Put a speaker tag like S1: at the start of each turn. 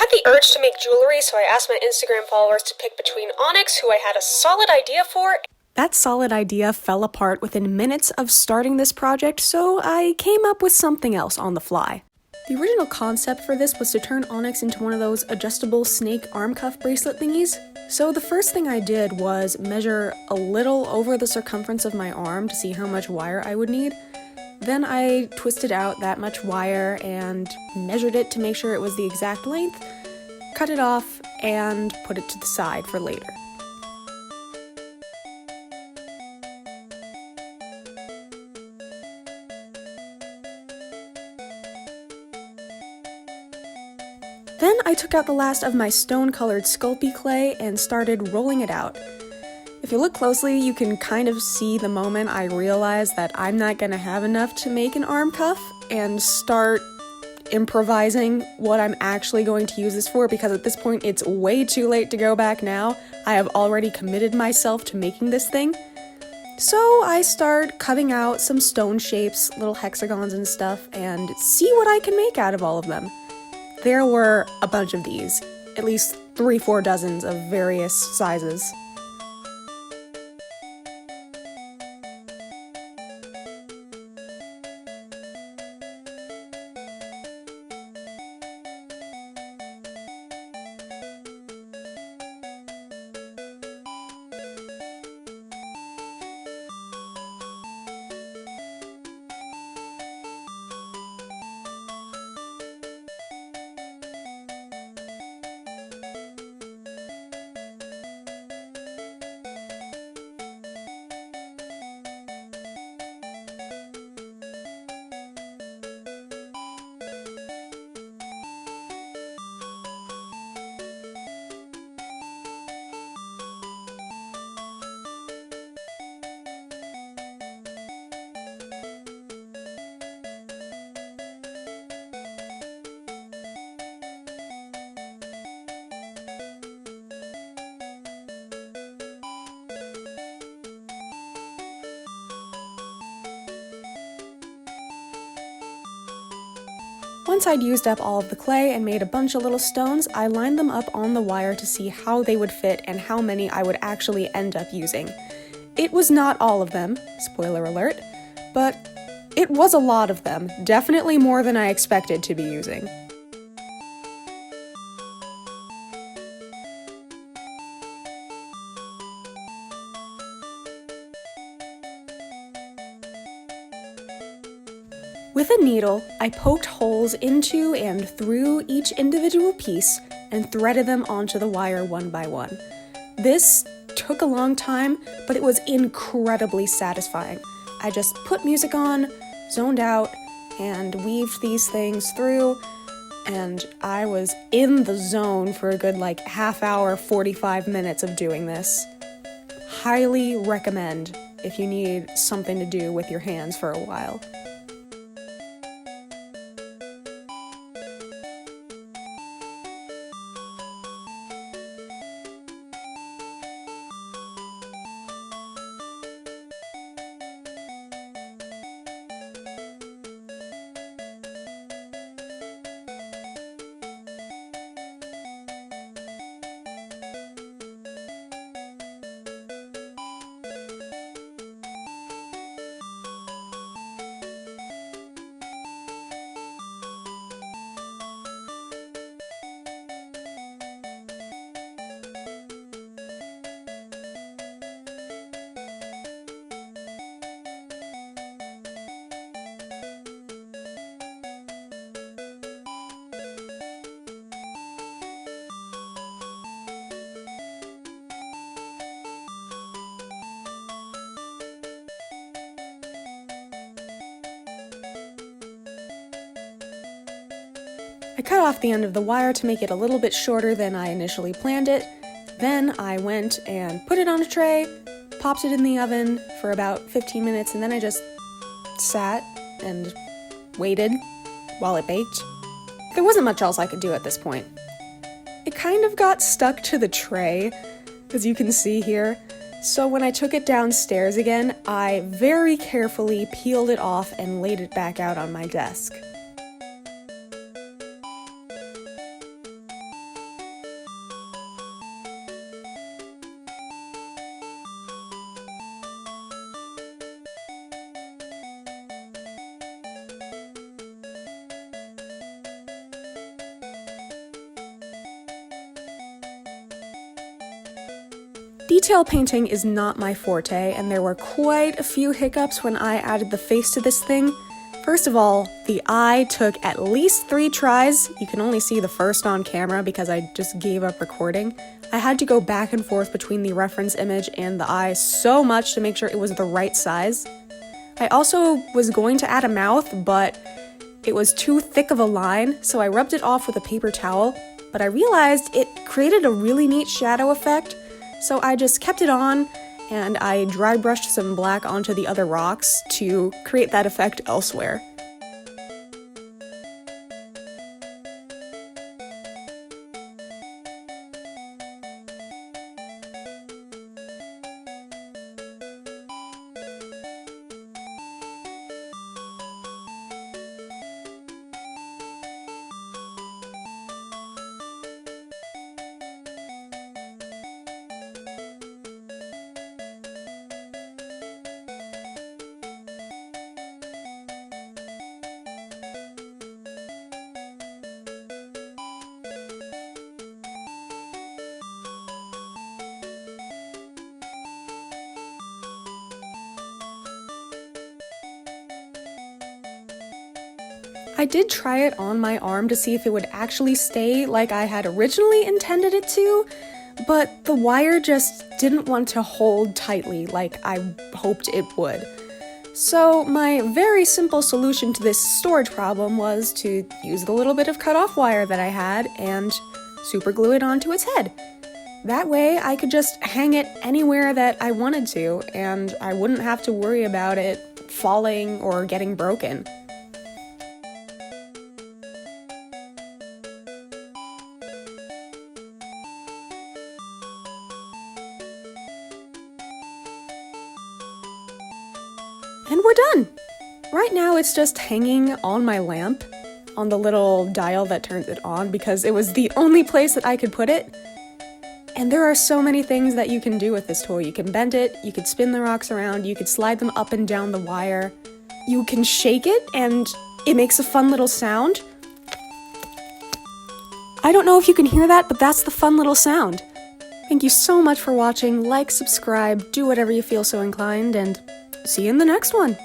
S1: had the urge to make jewelry, so I asked my Instagram followers to pick between onyx, who I had a solid idea for.
S2: That solid idea fell apart within minutes of starting this project, so I came up with something else on the fly. The original concept for this was to turn onyx into one of those adjustable snake arm cuff bracelet thingies. So the first thing I did was measure a little over the circumference of my arm to see how much wire I would need. Then I twisted out that much wire and measured it to make sure it was the exact length, cut it off, and put it to the side for later. Then I took out the last of my stone-colored Sculpey clay and started rolling it out. If you look closely, you can kind of see the moment I realized that I'm not gonna have enough to make an arm cuff and start improvising what I'm actually going to use this for, because at this point it's way too late to go back now. I have already committed myself to making this thing. So I start cutting out some stone shapes, little hexagons and stuff, and see what I can make out of all of them. There were a bunch of these, at least 3-4 dozens of various sizes. Once I'd used up all of the clay and made a bunch of little stones, I lined them up on the wire to see how they would fit and how many I would actually end up using. It was not all of them, spoiler alert, but it was a lot of them, definitely more than I expected to be using. With a needle, I poked holes into and through each individual piece and threaded them onto the wire one by one. This took a long time, but it was incredibly satisfying. I just put music on, zoned out, and weaved these things through, and I was in the zone for a good half hour, 45 minutes of doing this. Highly recommend if you need something to do with your hands for a while. I cut off the end of the wire to make it a little bit shorter than I initially planned it. Then I went and put it on a tray, popped it in the oven for about 15 minutes, and then I just sat and waited while it baked. There wasn't much else I could do at this point. It kind of got stuck to the tray, as you can see here, so when I took it downstairs again, I very carefully peeled it off and laid it back out on my desk. Detail painting is not my forte, and there were quite a few hiccups when I added the face to this thing. First of all, the eye took at least 3 tries. You can only see the first on camera because I just gave up recording. I had to go back and forth between the reference image and the eye so much to make sure it was the right size. I also was going to add a mouth, but it was too thick of a line, so I rubbed it off with a paper towel, but I realized it created a really neat shadow effect. So I just kept it on, and I dry brushed some black onto the other rocks to create that effect elsewhere. I did try it on my arm to see if it would actually stay like I had originally intended it to, but the wire just didn't want to hold tightly like I hoped it would. So my very simple solution to this storage problem was to use the little bit of cut-off wire that I had and super glue it onto its head. That way I could just hang it anywhere that I wanted to, and I wouldn't have to worry about it falling or getting broken. And we're done! Right now it's just hanging on my lamp, on the little dial that turns it on, because it was the only place that I could put it. And there are so many things that you can do with this toy. You can bend it, you could spin the rocks around, you could slide them up and down the wire. You can shake it and it makes a fun little sound. I don't know if you can hear that, but that's the fun little sound. Thank you so much for watching. Like, subscribe, do whatever you feel so inclined, and see you in the next one.